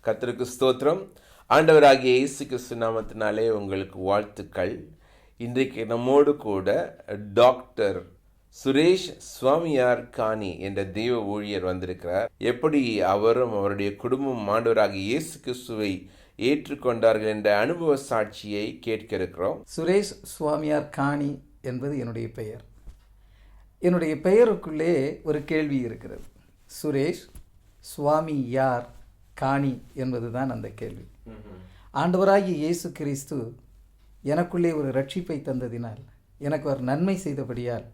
கர்த்தருக்கு ஸ்தோத்திரம். ஆண்டவராகிய இயேசு கிறிஸ்து நாமத்தினாலே உங்களுக்கு வாழ்த்துக்கள். இன்றைக்கு நம்மோடு கூட டாக்டர் சுரேஷ் சுவாமியார் காணி என்ற தெய்வ ஊழியர் வந்திருக்கிறார். எப்படி அவரும் அவருடைய குடும்பம் ஆண்டவராகிய இயேசு கிறிஸ்துவை ஏற்றுக்கொண்டார்கள் என்ற அனுபவ சாட்சியை கேட்க இருக்கிறோம். சுரேஷ் சுவாமியார் காணி என்பது என்னுடைய பெயர். என்னுடைய பெயருக்குள்ளே ஒரு கேள்வி இருக்கிறது. சுரேஷ் சுவாமி யார் காணி என்பதுதான் அந்த கேள்வி. ஆண்டவராகிய இயேசு கிறிஸ்து எனக்குள்ளே ஒரு ரட்சிப்பை தந்ததினால், எனக்கு ஒரு நன்மை செய்தபடியால்,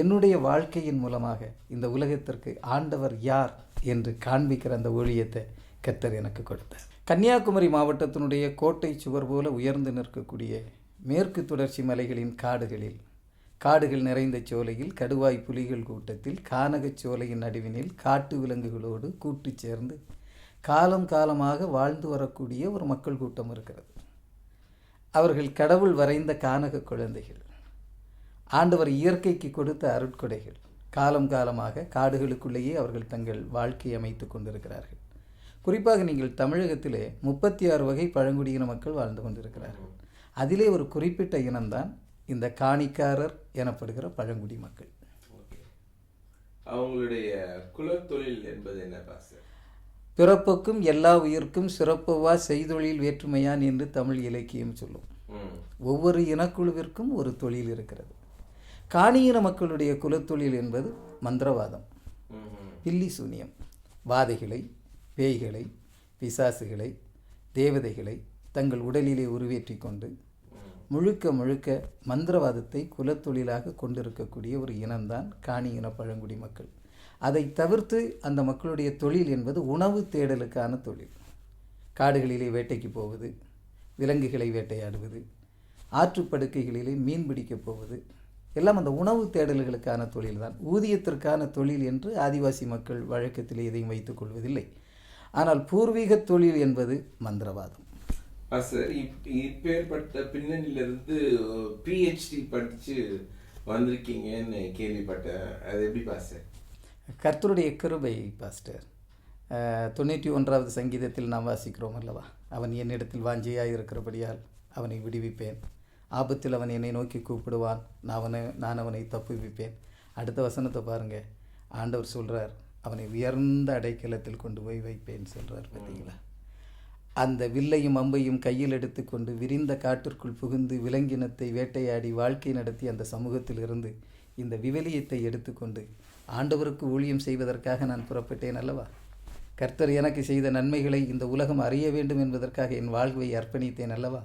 என்னுடைய வாழ்க்கையின் மூலமாக இந்த உலகத்திற்கு ஆண்டவர் யார் என்று காண்பிக்கிற அந்த ஊழியத்தை கர்த்தர் எனக்கு கொடுத்தார். கன்னியாகுமரி மாவட்டத்தினுடைய கோட்டை சுவர் போல உயர்ந்து நிற்கக்கூடிய மேற்கு தொடர்ச்சி மலைகளின் காடுகள் நிறைந்த சோலையில், கடுவாய் புலிகள் கூட்டத்தில், கானகச் சோலையின் நடுவினில் காட்டு விலங்குகளோடு கூட்டு சேர்ந்து காலம் காலமாக வாழ்ந்து வரக்கூடிய ஒரு மக்கள் கூட்டம் இருக்கிறது. அவர்கள் கடவுள் வரைந்த கானக குழந்தைகள், ஆண்டவர் இயற்கைக்கு கொடுத்த அருட்கொடைகள். காலம் காலமாக காடுகளுக்குள்ளேயே அவர்கள் தங்கள் வாழ்க்கை அமைத்து கொண்டிருக்கிறார்கள். குறிப்பாக நீங்கள் தமிழகத்திலே 36 வகை பழங்குடியின மக்கள் வாழ்ந்து கொண்டிருக்கிறார்கள். அதிலே ஒரு குறிப்பிட்ட இனம்தான் இந்த காணிக்காரர் எனப்படுகிற பழங்குடி மக்கள். அவங்களுடைய குலத்தொழில் என்பது என்ன பாஸ்டர்? பிறப்புக்கும் எல்லா உயிர்க்கும் சிறப்புவா செய்தொழில் வேற்றுமையான் என்று தமிழ் இலக்கியம் சொல்லும். ஒவ்வொரு இனக்குழுவிற்கும் ஒரு தொழில் இருக்கிறது. காணியின மக்களுடைய குலத்தொழில் என்பது மந்திரவாதம், பில்லி சூனியம், வாதைகளை, பேய்களை, பிசாசுகளை, தேவதைகளை தங்கள் உடலிலே உருவேற்றி கொண்டு முழுக்க மந்திரவாதத்தை குலத்தொழிலாக கொண்டிருக்கக்கூடிய ஒரு இனம்தான் காணியின பழங்குடி மக்கள். அதை தவிர்த்து அந்த மக்களுடைய தொழில் என்பது உணவு தேடலுக்கான தொழில். காடுகளிலே வேட்டைக்கு போவது, விலங்குகளை வேட்டையாடுவது, ஆற்றுப்படுக்கைகளிலே மீன் பிடிக்கப் போவது எல்லாம் அந்த உணவு தேடல்களுக்கான தொழில் தான். ஊதியத்திற்கான தொழில் என்று ஆதிவாசி மக்கள் வழக்கத்திலே எதையும் வைத்துக் கொள்வதில்லை. ஆனால் பூர்வீக தொழில் என்பது மந்திரவாதம். இப்பேற்பட்ட பின்னணியிலிருந்து PhD படித்து வந்திருக்கீங்கன்னு கேள்விப்பட்டேன். அது எப்படி பாஸ்டர்? கர்த்தருடைய கிருபை பாஸ்டர். 91வது சங்கீதத்தில் நாம் வாசிக்கிறோம் அல்லவா, அவன் என்னிடத்தில் வாஞ்சியாய் இருக்கிறபடியால் அவனை விடுவிப்பேன், ஆபத்தில் அவன் என்னை நோக்கி கூப்பிடுவான், நான் அவனை தப்புவிப்பேன். அடுத்த வசனத்தை பாருங்க, ஆண்டவர் சொல்கிறார், அவனை உயர்ந்த அடைக்கலத்தில் கொண்டு போய் வைப்பேன் சொல்கிறார். பார்த்தீங்களா? அந்த வில்லையும் அம்பையும் கையில் எடுத்துக்கொண்டு விரிந்த காட்டிற்குள் புகுந்து விலங்கினத்தை வேட்டையாடி வாழ்க்கை நடத்தி அந்த சமூகத்தில் இருந்து இந்த விவிலியத்தை எடுத்துக்கொண்டு ஆண்டவருக்கு ஊழியம் செய்வதற்காக நான் புறப்பட்டேன் அல்லவா. கர்த்தர் எனக்கு செய்த நன்மைகளை இந்த உலகம் அறிய வேண்டும் என்பதற்காக என் வாழ்வை அர்ப்பணித்தேன் அல்லவா.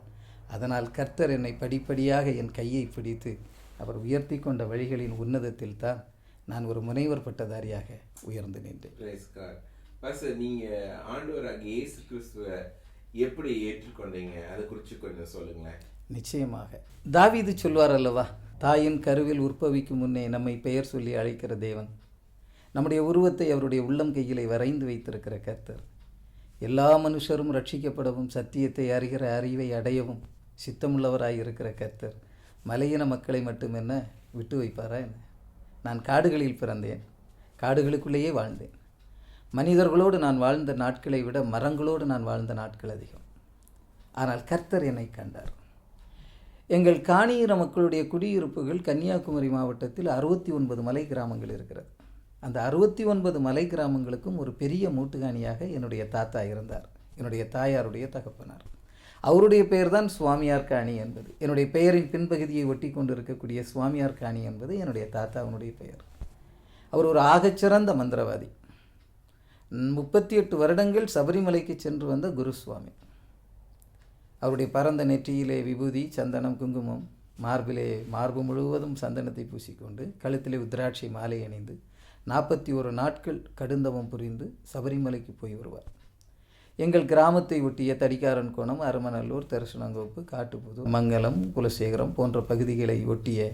அதனால் கர்த்தர் என்னை படிப்படியாக என் கையை பிடித்து அவர் உயர்த்தி கொண்ட வழிகளின் உன்னதத்தில் தான் நான் ஒரு முனைவர் பட்டதாரியாக உயர்ந்து நின்றேன். நீங்கள் ஆண்டவராகிய இயேசு கிறிஸ்துவை எப்படி ஏற்றுக்கொண்டீங்க? அதை குறித்து கொஞ்சம் சொல்லுங்களேன். நிச்சயமாக. தாவீது சொல்வார் அல்லவா, தாயின் கருவில் உற்பவிக்கும் முன்னே நம்மை பெயர் சொல்லி அழைக்கிற தேவன், நம்முடைய உருவத்தை அவருடைய உள்ளம் கையிலே வரைந்து வைத்திருக்கிற கர்த்தர், எல்லா மனுஷரும் ரட்சிக்கப்படவும் சத்தியத்தை அறிகிற அறிவை அடையவும் சித்தமுள்ளவராய் இருக்கிற கர்த்தர் மலையின மக்களை மட்டுமென்ன விட்டு வைப்பாரா என்ன? நான் காடுகளில் பிறந்தேன், காடுகளுக்குள்ளேயே வாழ்ந்தேன். மனிதர்களோடு நான் வாழ்ந்த நாட்களை விட மரங்களோடு நான் வாழ்ந்த நாட்கள் அதிகம். ஆனால் கர்த்தர் என்னை கண்டார். எங்கள் காணியின மக்களுடைய குடியிருப்புகள் கன்னியாகுமரி மாவட்டத்தில் 69 மலை கிராமங்கள் இருக்கிறது. அந்த 69 மலை கிராமங்களுக்கும் ஒரு பெரிய மூட்டுகாணியாக என்னுடைய தாத்தா இருந்தார், என்னுடைய தாயாருடைய தகப்பனார். அவருடைய பெயர் தான் சுவாமியார் காணி என்பது. என்னுடைய பெயரின் பின்பகுதியை ஒட்டி கொண்டு இருக்கக்கூடிய சுவாமியார் காணி என்பது என்னுடைய தாத்தாவுடைய பெயர். அவர் ஒரு ஆகச்சிறந்த மந்திரவாதி. 38 வருடங்கள் சபரிமலைக்கு சென்று வந்த குருசுவாமி. அவருடைய பரந்த நெற்றியிலே விபூதி, சந்தனம், குங்குமம், மார்பு முழுவதும் சந்தனத்தை பூசிக்கொண்டு, கழுத்திலே உத்ராட்சை மாலை அணிந்து 41 நாட்கள் கடுந்தவம் புரிந்து சபரிமலைக்கு போய் வருவார். எங்கள் கிராமத்தை ஒட்டிய தடிக்காரன் கோணம், அரமநல்லூர், தரிசனங்கோப்பு, காட்டுப்புது, மங்கலம், குலசேகரம் போன்ற பகுதிகளை ஒட்டிய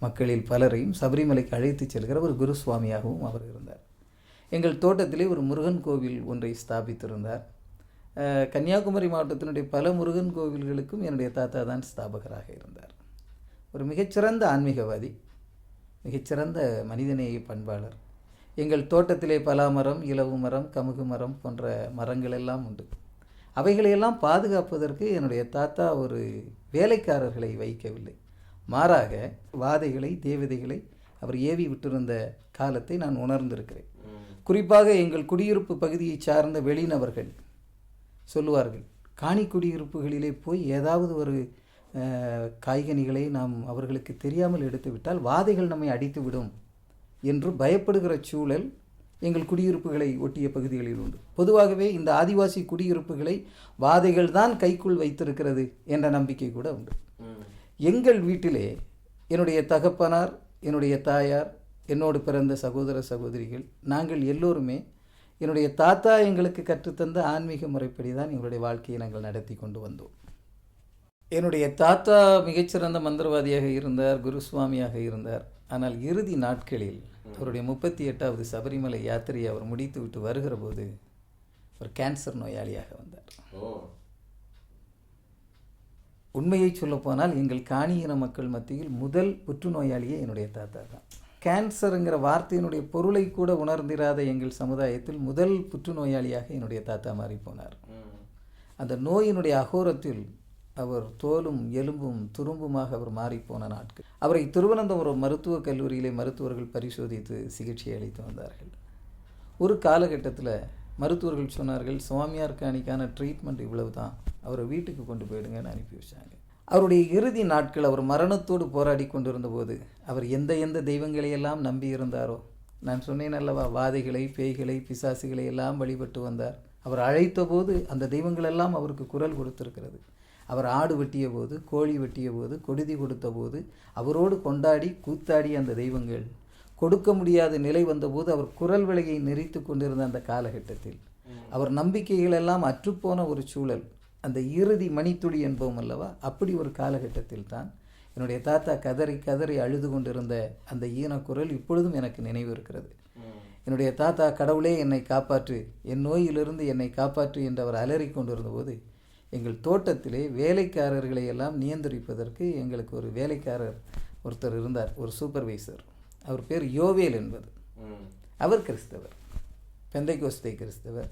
மக்களில் பலரையும் சபரிமலைக்கு அழைத்து செல்கிற ஒரு குருசுவாமியாகவும் அவர் இருந்தார். எங்கள் தோட்டத்திலே ஒரு முருகன் கோவில் ஒன்றை ஸ்தாபித்திருந்தார். கன்னியாகுமரி மாவட்டத்தினுடைய பல முருகன் கோவில்களுக்கும் என்னுடைய தாத்தா தான் ஸ்தாபகராக இருந்தார். ஒரு மிகச்சிறந்த ஆன்மீகவாதி, மிகச்சிறந்த மனிதநேய பண்பாளர். எங்கள் தோட்டத்திலே பலா மரம், இலவு மரம், கமுகு மரம் போன்ற மரங்கள் எல்லாம் உண்டு. அவைகளையெல்லாம் பாதுகாப்பதற்கு என்னுடைய தாத்தா ஒரு வேலைக்காரர்களை வைக்கவில்லை. மாறாக வாதைகளை தேவதைகளை அவர் ஏவி விட்டிருந்த காலத்தை நான் உணர்ந்திருக்கிறேன். குறிப்பாக எங்கள் குடியிருப்பு பகுதியை சார்ந்த வெளிநபர்கள் சொல்லுவார்கள், காணி குடியிருப்புகளிலே போய் ஏதாவது ஒரு காய்கனிகளை நாம் அவர்களுக்கு தெரியாமல் எடுத்துவிட்டால் வாதைகள் நம்மை அடித்து விடும் என்று பயப்படுகிற சூழல் எங்கள் குடியிருப்புகளை ஒட்டிய பகுதிகளில் உண்டு. பொதுவாகவே இந்த ஆதிவாசி குடியிருப்புகளை வாதைகள் தான் கைக்குள் வைத்திருக்கிறது என்ற நம்பிக்கை கூட உண்டு. எங்கள் வீட்டிலே என்னுடைய தகப்பனார், என்னுடைய தாயார், என்னோடு பிறந்த சகோதர சகோதரிகள், நாங்கள் எல்லோருமே என்னுடைய தாத்தா எங்களுக்கு கற்றுத்தந்த ஆன்மீக முறைப்படி தான் எங்களுடைய வாழ்க்கையை நாங்கள் நடத்தி கொண்டு வந்தோம். என்னுடைய தாத்தா மிகச்சிறந்த மந்திரவாதியாக இருந்தார், குருசுவாமியாக இருந்தார். ஆனால் இறுதி நாட்களில் அவருடைய 38வது சபரிமலை யாத்திரையை அவர் முடித்துவிட்டு வருகிற போது ஒரு கேன்சர் நோயாளியாக வந்தார். உண்மையை சொல்லப்போனால் எங்கள் காணியின மக்கள் மத்தியில் முதல் புற்றுநோயாளியே என்னுடைய தாத்தா தான். கேன்சருங்கிற வார்த்தையினுடைய பொருளை கூட உணர்ந்திராத எங்கள் சமுதாயத்தில் முதல் புற்றுநோயாளியாக என்னுடைய தாத்தா மாறி போனார். அந்த நோயினுடைய அகோரத்தில் அவர் தோலும் எலும்பும் துரும்புமாக அவர் மாறிப்போன நாட்கள். அவரை திருவனந்தபுரம் மருத்துவக் கல்லூரியிலே மருத்துவர்கள் பரிசோதித்து சிகிச்சை அளித்து வந்தார்கள். ஒரு காலகட்டத்தில் மருத்துவர்கள் சொன்னார்கள், சுவாமியார் காணிக்கான ட்ரீட்மெண்ட் இவ்வளவு தான், அவரை வீட்டுக்கு கொண்டு போயிடுங்கன்னு அனுப்பி வச்சாங்க. அவருடைய இறுதி நாட்கள் அவர் மரணத்தோடு போராடி கொண்டிருந்த போது அவர் எந்த தெய்வங்களையெல்லாம் நம்பி இருந்தாரோ, நான் சொன்னேன் அல்லவா, வாதைகளை, பேய்களை, பிசாசுகளை எல்லாம் வழிபட்டு வந்தார். அவர் அழைத்த போது அந்த தெய்வங்களெல்லாம் அவருக்கு குரல் கொடுத்திருக்கிறது. அவர் ஆடு வெட்டிய போது, கோழி வெட்டிய போது, கொடுதி கொடுத்த போது அவரோடு கொண்டாடி கூத்தாடி அந்த தெய்வங்கள் கொடுக்க முடியாத நிலை வந்தபோது அவர் குரல் விலையை நெறித்து கொண்டிருந்த அந்த காலகட்டத்தில் அவர் நம்பிக்கைகள் எல்லாம் அற்றுப்போன ஒரு சூழல், அந்த இறுதி மணித்துளி என்போம் அல்லவா, அப்படி ஒரு காலகட்டத்தில் தான் என்னுடைய தாத்தா கதறி கதறி அழுது கொண்டிருந்த அந்த ஈனக்குரல் இப்பொழுதும் எனக்கு நினைவு இருக்கிறது. என்னுடைய தாத்தா, கடவுளே என்னை காப்பாற்று, என் நோயிலிருந்து என்னை காப்பாற்று என்று அவர் அலறி கொண்டிருந்த போது எங்கள் தோட்டத்திலே வேலைக்காரர்களை எல்லாம் நியந்திரிப்பதற்கு எங்களுக்கு ஒரு வேலைக்காரர் ஒருத்தர் இருந்தார், ஒரு சூப்பர்வைசர். அவர் பேர் யோவேல் என்பது. அவர் கிறிஸ்தவர், பெந்தைக்கோஸ்தை கிறிஸ்தவர்.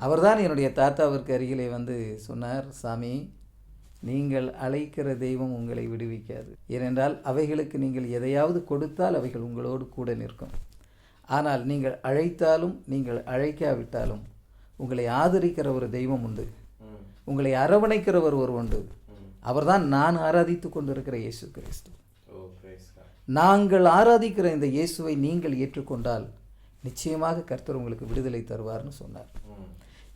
அவர்தான் என்னுடைய தாத்தாவிற்கு அருகிலே வந்து சொன்னார், சாமி, நீங்கள் அழைக்கிற தெய்வம் உங்களை விடுவிக்காது. ஏனென்றால் அவைகளுக்கு நீங்கள் எதையாவது கொடுத்தால் அவைகள் உங்களோடு கூட நிற்கும். ஆனால் நீங்கள் அழைத்தாலும் நீங்கள் அழைக்காவிட்டாலும் உங்களை ஆதரிக்கிற ஒரு தெய்வம் உண்டு, உங்களை அரவணைக்கிறவர் ஒரு உண்டு. அவர்தான் நான் ஆராதித்து கொண்டிருக்கிற இயேசு கிறிஸ்து. நாங்கள் ஆராதிக்கிற இந்த இயேசுவை நீங்கள் ஏற்றுக்கொண்டால் நிச்சயமாக கர்த்தர் உங்களுக்கு விடுதலை தருவார்னு சொன்னார்.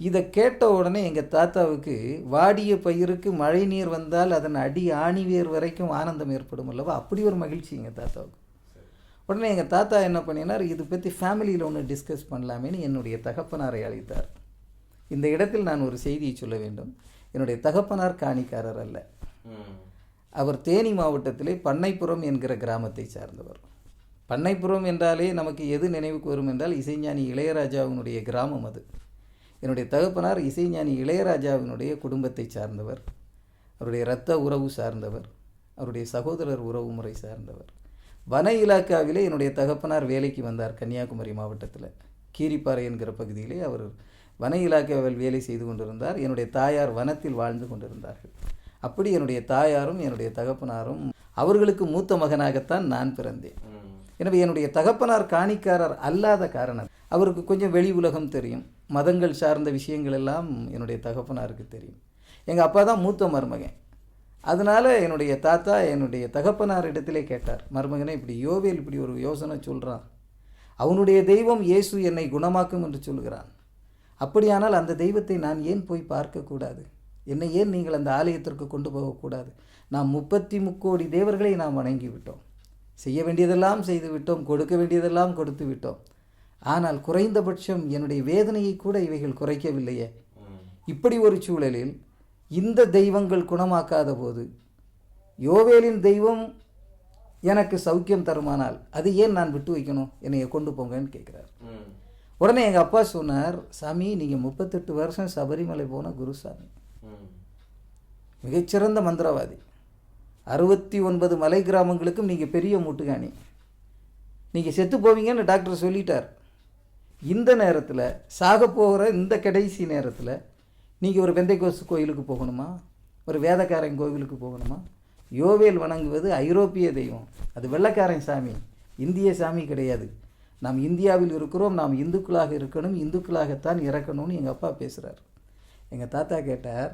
இதை கேட்ட உடனே எங்கள் தாத்தாவுக்கு வாடிய பயிருக்கு மழை நீர் வந்தால் அதன் அடி ஆணிவேர் வரைக்கும் ஆனந்தம் ஏற்படும் அல்லவா, அப்படி ஒரு மகிழ்ச்சி எங்கள் தாத்தாவுக்கு. உடனே எங்கள் தாத்தா என்ன பண்ணினார், இது பற்றி ஃபேமிலியில் ஒன்று டிஸ்கஸ் பண்ணலாமேன்னு என்னுடைய தகப்பனாரை அழைத்தார். இந்த இடத்தில் நான் ஒரு செய்தியை சொல்ல வேண்டும். என்னுடைய தகப்பனார் காணிக்காரர் அல்ல. அவர் தேனி மாவட்டத்திலே பண்ணைப்புறம் என்கிற கிராமத்தை சார்ந்தவர். பண்ணைப்புறம் என்றாலே நமக்கு எது நினைவுக்கு வரும் என்றால் இசைஞானி இளையராஜாவினுடைய கிராமம் அது. என்னுடைய தகப்பனார் இசைஞானி இளையராஜாவினுடைய குடும்பத்தை சார்ந்தவர், அவருடைய இரத்த உறவு சார்ந்தவர், அவருடைய சகோதரர் உறவு முறை சார்ந்தவர். வன இலாக்காவிலே என்னுடைய தகப்பனார் வேலைக்கு வந்தார். கன்னியாகுமரி மாவட்டத்தில் கீரிப்பாறை என்கிற பகுதியிலே அவர் வன இலாக்காவில் வேலை செய்து கொண்டிருந்தார். என்னுடைய தாயார் வனத்தில் வாழ்ந்து கொண்டிருந்தார்கள். அப்படி என்னுடைய தாயாரும் என்னுடைய தகப்பனாரும், அவர்களுக்கு மூத்த மகனாகத்தான் நான் பிறந்தேன். எனவே என்னுடைய தகப்பனார் காணிக்காரர் அல்லாத காரணம் அவருக்கு கொஞ்சம் வெளி உலகம் தெரியும், மதங்கள் சார்ந்த விஷயங்கள் எல்லாம் என்னுடைய தகப்பனாருக்கு தெரியும். எங்கள் அப்பா தான் மூத்த மருமகன். அதனால் என்னுடைய தாத்தா என்னுடைய தகப்பனார் இடத்திலே கேட்டார், மருமகனே, இப்படி யோவேல் இப்படி ஒரு யோசனை சொல்கிறான், அவனுடைய தெய்வம் இயேசு என்னை குணமாக்கும் என்று சொல்கிறான், அப்படியானால் அந்த தெய்வத்தை நான் ஏன் போய் பார்க்கக்கூடாது? என்னை ஏன் நீங்கள் அந்த ஆலயத்திற்கு கொண்டு போகக்கூடாது? நாம் 33 கோடி தேவர்களை நாம் வணங்கி விட்டோம், செய்ய வேண்டியதெல்லாம் செய்து விட்டோம், கொடுக்க வேண்டியதெல்லாம் கொடுத்து விட்டோம். ஆனால் குறைந்தபட்சம் என்னுடைய வேதனையை கூட இவைகள் குறைக்கவில்லையே. இப்படி ஒரு சூழலில் இந்த தெய்வங்கள் குணமாக்காத போது யோவேலின் தெய்வம் எனக்கு சௌக்கியம் தருமானால் அது ஏன் நான் விட்டு வைக்கணும்? என்னைய கொண்டு போங்கன்னு கேட்குறார். உடனே எங்கள் அப்பா சொன்னார், சாமி, நீங்கள் 38 வருஷம் சபரிமலை போன குருசாமி, மிகச்சிறந்த மந்திரவாதி, 69 மலை கிராமங்களுக்கும் நீங்கள் பெரிய மூட்டுகாணி, நீங்கள் செத்து போவீங்கன்னு டாக்டர் சொல்லிட்டார். இந்த நேரத்தில், சாக போகிற இந்த கடைசி நேரத்தில் நீங்கள் ஒரு பெந்தைக்கோஸ்து கோயிலுக்கு போகணுமா, ஒரு வேதக்காரன் கோவிலுக்கு போகணுமா? யோவேல் வணங்குவது ஐரோப்பிய தெய்வம், அது வெள்ளைக்காரன் சாமி, இந்திய சாமி கிடையாது. நாம் இந்தியாவில் இருக்கிறோம், நாம் இந்துக்களாக இருக்கணும், இந்துக்களாகத்தான் இறக்கணும்னு எங்கள் அப்பா பேசுகிறார். எங்கள் தாத்தா கேட்டார்,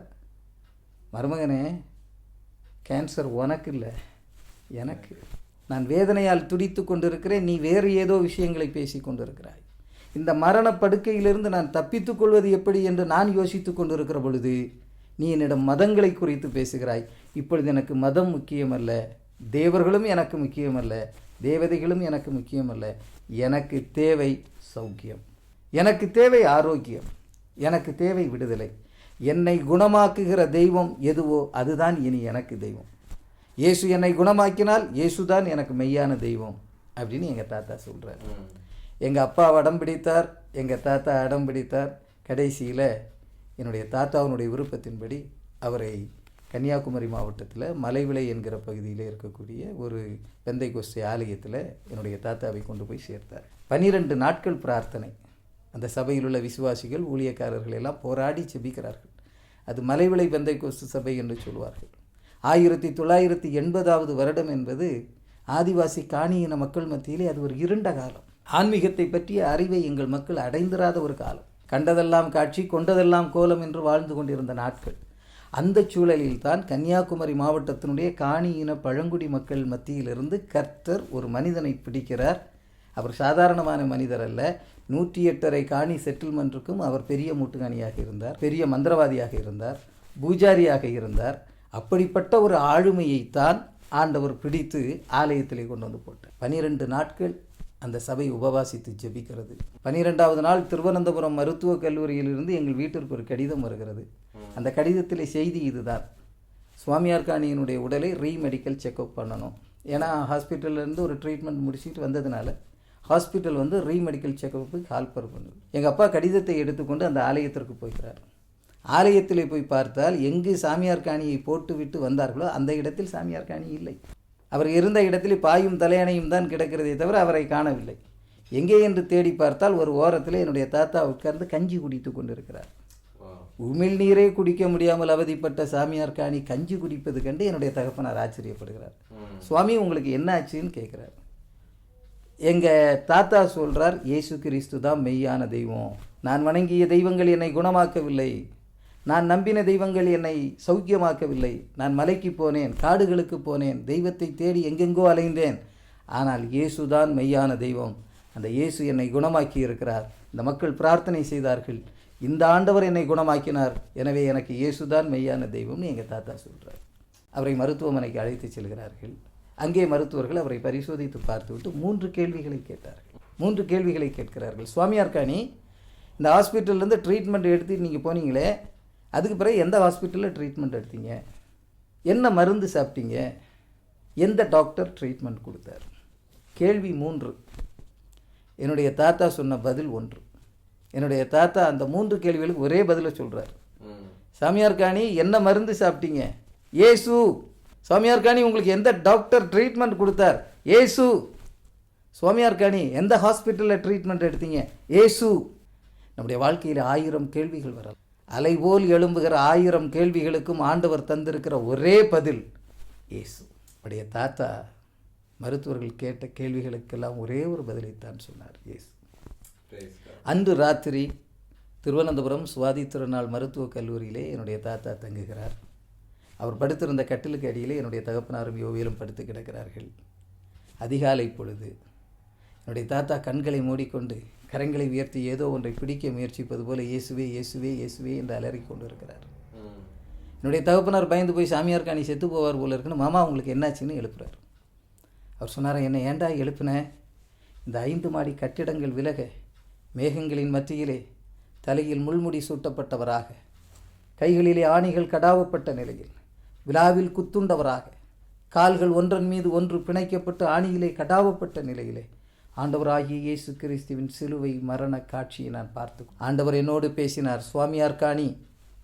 மருமகனே கேன்சர் உனக்கு இல்லை எனக்கு, நான் வேதனையால் துடித்து கொண்டிருக்கிறேன், நீ வேறு ஏதோ விஷயங்களை பேசி கொண்டிருக்கிறாய். இந்த மரணப்படுக்கையிலிருந்து நான் தப்பித்துக் கொள்வது எப்படி என்று நான் யோசித்து கொண்டிருக்கிற பொழுது நீ என்னிடம் மதங்களை குறித்து பேசுகிறாய். இப்பொழுது எனக்கு மதம் முக்கியமல்ல, தேவர்களும் எனக்கு முக்கியமல்ல, தேவதைகளும் எனக்கு முக்கியமல்ல. எனக்கு தேவை சௌக்கியம், எனக்கு தேவை ஆரோக்கியம், எனக்கு தேவை விடுதலை. என்னை குணமாக்குகிற தெய்வம் எதுவோ அதுதான் இனி எனக்கு தெய்வம். இயேசு என்னை குணமாக்கினால் இயேசுதான் எனக்கு மெய்யான தெய்வம் அப்படின்னு எங்கள் தாத்தா சொல்கிறார். எங்கள் அப்பா அடம் பிடித்தார், எங்கள் தாத்தா அடம் பிடித்தார். கடைசியில் என்னுடைய தாத்தாவினுடைய விருப்பத்தின்படி அவரை கன்னியாகுமரி மாவட்டத்தில் மலைவிளை என்கிற பகுதியில் இருக்கக்கூடிய ஒரு பெந்தைக்கோஸ்து ஆலயத்தில் என்னுடைய தாத்தாவை கொண்டு போய் சேர்த்தார். 12 நாட்கள் பிரார்த்தனை. அந்த சபையில் உள்ள விசுவாசிகள், ஊழியக்காரர்கள் எல்லாம் போராடி செபிக்கிறார்கள். அது மலைவிளை பெந்தைக்கோஸ்து சபை என்று சொல்வார்கள். 1980வது வருடம் என்பது ஆதிவாசி காணியின மக்கள் மத்தியிலே அது ஒரு இருண்ட காலம். ஆன்மீகத்தை பற்றிய அறிவை எங்கள் மக்கள் அடைந்திராத ஒரு காலம். கண்டதெல்லாம் காட்சி, கொண்டதெல்லாம் கோலம் என்று வாழ்ந்து கொண்டிருந்த நாட்கள். அந்த சூழலில் தான் கன்னியாகுமரி மாவட்டத்தினுடைய காணியின பழங்குடி மக்கள் மத்தியிலிருந்து கர்த்தர் ஒரு மனிதனை பிடிக்கிறார். அவர் சாதாரணமான மனிதர் அல்ல. 108 காணி செட்டில்மெண்ட்டுக்கும் அவர் பெரிய மூட்டுக்காணியாக இருந்தார், பெரிய மந்திரவாதியாக இருந்தார், பூஜாரியாக இருந்தார். அப்படிப்பட்ட ஒரு ஆளுமையைத்தான் ஆண்டவர் பிடித்து ஆலயத்திலே கொண்டு வந்து போட்டார். 12 நாட்கள் அந்த சபை உபவாசித்து ஜெபிக்கிறது. 12வது நாள் திருவனந்தபுரம் மருத்துவக் கல்லூரியிலிருந்து எங்கள் வீட்டிற்கு ஒரு கடிதம் வருகிறது. அந்த கடிதத்தில் செய்தி இதுதான்: சுவாமியார் காணியினுடைய உடலை ரீமெடிக்கல் செக்அப் பண்ணணும். ஏன்னா ஹாஸ்பிட்டல்லேருந்து ஒரு ட்ரீட்மெண்ட் முடிச்சுட்டு வந்ததுனால ஹாஸ்பிட்டல் வந்து ரீமெடிக்கல் செக்கப்புக்கு கால்பர் பண்ணுது. எங்கள் அப்பா கடிதத்தை எடுத்துக்கொண்டு அந்த ஆலயத்திற்கு போகிறார். ஆலயத்தில் போய் பார்த்தால் எங்கு சாமியார் காணியை போட்டுவிட்டு வந்தார்களோ அந்த இடத்தில் சாமியார் காணி இல்லை. அவர் இருந்த இடத்தில் பாயும் தலையணையும் தான் கிடக்கிறதே தவிர அவரை காணவில்லை. எங்கே என்று தேடி பார்த்தால் ஒரு ஓரத்தில் என்னுடைய தாத்தா உட்கார்ந்து கஞ்சி குடித்து கொண்டிருக்கிறார். உமிழ் நீரே குடிக்க முடியாமல் அவதிப்பட்ட சாமியார் காணி கஞ்சி குடிப்பது கண்டு என்னுடைய தகப்பனார் ஆச்சரியப்படுகிறார். சுவாமி உங்களுக்கு என்ன ஆச்சுன்னு கேட்குறார். எங்கள் தாத்தா சொல்கிறார், இயேசு கிறிஸ்து தான் மெய்யான தெய்வம். நான் வணங்கிய தெய்வங்கள் என்னை குணமாக்கவில்லை, நான் நம்பின தெய்வங்கள் என்னை சௌக்கியமாக்கவில்லை. நான் மலைக்கு போனேன், காடுகளுக்கு போனேன், தெய்வத்தை தேடி எங்கெங்கோ அலைந்தேன். ஆனால் இயேசு தான் மெய்யான தெய்வம். அந்த இயேசு என்னை குணமாக்கி இருக்கிறார். இந்த மக்கள் பிரார்த்தனை செய்தார்கள், இந்த ஆண்டவர் என்னை குணமாக்கினார், எனவே எனக்கு இயேசு தான் மெய்யான தெய்வம்னு எங்கள் தாத்தா சொல்கிறார். அவரை மருத்துவமனைக்கு அழைத்து செல்கிறார்கள். அங்கே மருத்துவர்கள் அவரை பரிசோதித்து பார்த்துவிட்டு 3 கேள்விகளை கேட்டார்கள். 3 கேள்விகளை கேட்கிறார்கள். சுவாமியார் காணி, இந்த ஹாஸ்பிட்டல்லேருந்து ட்ரீட்மெண்ட் எடுத்து நீங்கள் போனீங்களே, அதுக்கு பிறகு எந்த ஹாஸ்பிட்டலில் ட்ரீட்மெண்ட் எடுத்தீங்க, என்ன மருந்து சாப்பிட்டீங்க, எந்த டாக்டர் ட்ரீட்மெண்ட் கொடுத்தார்? கேள்வி 3. என்னுடைய தாத்தா சொன்ன பதில் 1. என்னுடைய தாத்தா அந்த 3 கேள்விகளுக்கு ஒரே பதிலை சொல்கிறார். சாமியார் காணி, என்ன மருந்து சாப்பிட்டீங்க? இயேசு. சுவாமியார் காணி, உங்களுக்கு எந்த டாக்டர் ட்ரீட்மெண்ட் கொடுத்தார்? இயேசு. சுவாமியார் காணி, எந்த ஹாஸ்பிட்டலில் ட்ரீட்மெண்ட் எடுத்தீங்க? இயேசு. நம்முடைய வாழ்க்கையில் 1000 கேள்விகள் வரலாம். அலைபோல் எழும்புகிற 1000 கேள்விகளுக்கும் ஆண்டவர் தந்திருக்கிற ஒரே பதில் இயேசு. நம்முடைய தாத்தா மருத்துவர்கள் கேட்ட கேள்விகளுக்கெல்லாம் ஒரே ஒரு பதிலைத்தான் சொன்னார், இயேசு. அன்று ராத்திரி திருவனந்தபுரம் சுவாதி திருநாள் மருத்துவக் கல்லூரியிலே என்னுடைய தாத்தா தங்குகிறார். அவர் படுத்திருந்த கட்டிலுக்கு அடியிலே என்னுடைய தகப்பனாரும் யோவியலும் படுத்து கிடக்கிறார்கள். அதிகாலை பொழுது. என்னுடைய தாத்தா கண்களை மூடிக்கொண்டு கரங்களை உயர்த்தி ஏதோ ஒன்றை பிடிக்க முயற்சிப்பது போல இயேசுவே இயேசுவே இயேசுவே என்று அலறிக் கொண்டு இருக்கிறார். என்னுடைய தகப்பனார் பயந்து போய் சாமியார் காணி செத்து போவார் போல இருக்குன்னு, மாமா உங்களுக்கு என்னாச்சுன்னு எழுப்புறார். அவர் சொன்னார், என்னை ஏண்டா எழுப்புன? இந்த 5 மாடி கட்டிடங்கள் விலக மேகங்களின் மத்தியிலே தலையில் முள்முடி சூட்டப்பட்டவராக, கைகளிலே ஆணிகள் கடாவப்பட்ட நிலையில், விழாவில் குத்துண்டவராக, கால்கள் ஒன்றன் மீது ஒன்று பிணைக்கப்பட்டு ஆணியிலே கடாவப்பட்ட நிலையிலே ஆண்டவராகிய இயேசு கிறிஸ்துவின் சிலுவை மரண காட்சியை நான் பார்த்து, ஆண்டவர் என்னோடு பேசினார். சுவாமியார் காணி,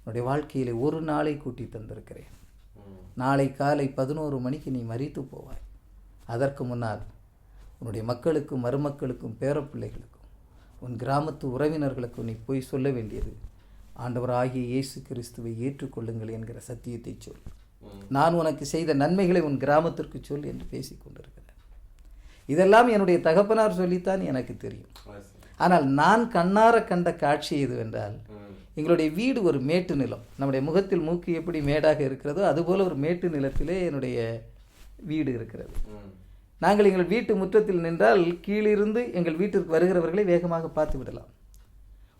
என்னுடைய வாழ்க்கையிலே ஒரு நாளை கூட்டி தந்திருக்கிறேன். நாளை காலை 11 மணிக்கு நீ மரித்து போவாய். அதற்கு முன்னால் உன்னுடைய மக்களுக்கும் மருமக்களுக்கும் பேரப்பிள்ளைகளுக்கும் உன் கிராமத்து உறவினர்களுக்கும் நீ போய் சொல்ல வேண்டியது, ஆண்டவராகிய இயேசு கிறிஸ்துவை ஏற்றுக்கொள்ளுங்கள் என்கிற சத்தியத்தை சொல். நான் உனக்கு செய்த நன்மைகளை உன் கிராமத்திற்கு சொல் என்று பேசிக்கொண்டிருக்கிறார். இதெல்லாம் என்னுடைய தகப்பனார் சொல்லித்தான் எனக்கு தெரியும். ஆனால் நான் கண்ணார கண்ட காட்சி எதுவென்றால், எங்களுடைய வீடு ஒரு மேட்டு நிலம். நம்முடைய முகத்தில் மூக்கு எப்படி மேடாக இருக்கிறதோ அதுபோல் ஒரு மேட்டு நிலத்திலே என்னுடைய வீடு இருக்கிறது. நாங்கள் எங்கள் வீட்டு முற்றத்தில் நின்றால் கீழிருந்து எங்கள் வீட்டிற்கு வருகிறவர்களை வேகமாக பார்த்து விடலாம்.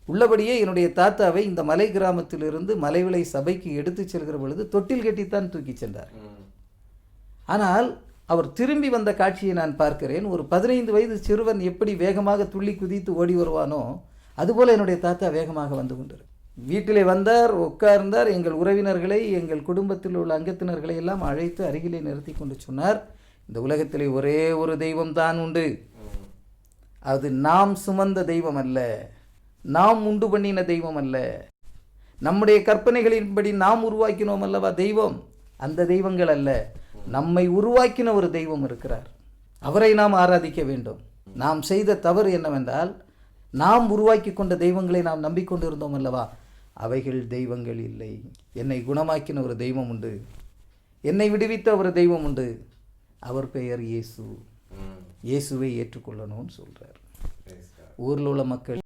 உள்ளபடியே என்னுடைய தாத்தாவை இந்த மலை கிராமத்திலிருந்து மலைவிளை சபைக்கு எடுத்து செல்கிற பொழுது தொட்டில் கட்டித்தான் தூக்கி சென்றார். ஆனால் அவர் திரும்பி வந்த காட்சியை நான் பார்க்கிறேன். ஒரு 15 வயது சிறுவன் எப்படி வேகமாக துள்ளி குதித்து ஓடி வருவானோ அதுபோல் என்னுடைய தாத்தா வேகமாக வந்து கொண்டிரு. வீட்டிலே வந்தார், உட்கார்ந்தார். எங்கள் உறவினர்களை, எங்கள் குடும்பத்தில் உள்ள அங்கத்தினர்களை எல்லாம் அழைத்து அருகிலே நிறுத்தி கொண்டு சொன்னார், இந்த உலகத்திலே ஒரே ஒரு தெய்வம் தான் உண்டு. அது நாம் சுமந்த தெய்வம் அல்ல, நாம் உண்டு பண்ணின தெய்வம் அல்ல, நம்முடைய கற்பனைகளின்படி நாம் உருவாக்கினோம் அல்லவா தெய்வம், அந்த தெய்வங்கள் அல்ல. நம்மை உருவாக்கின ஒரு தெய்வம் இருக்கிறார், அவரை நாம் ஆராதிக்க வேண்டும். நாம் செய்த தவறு என்னவென்றால், நாம் உருவாக்கி கொண்ட தெய்வங்களை நாம் நம்பிக்கொண்டு இருந்தோம் அல்லவா, அவைகள் தெய்வங்கள் இல்லை. என்னை குணமாக்கின ஒரு தெய்வம் உண்டு, என்னை விடுவித்த ஒரு தெய்வம் உண்டு, அவர் பெயர் இயேசு. இயேசுவை ஏற்றுக்கொள்ளணும்னு சொல்றார். ஊரில் உள்ள மக்கள்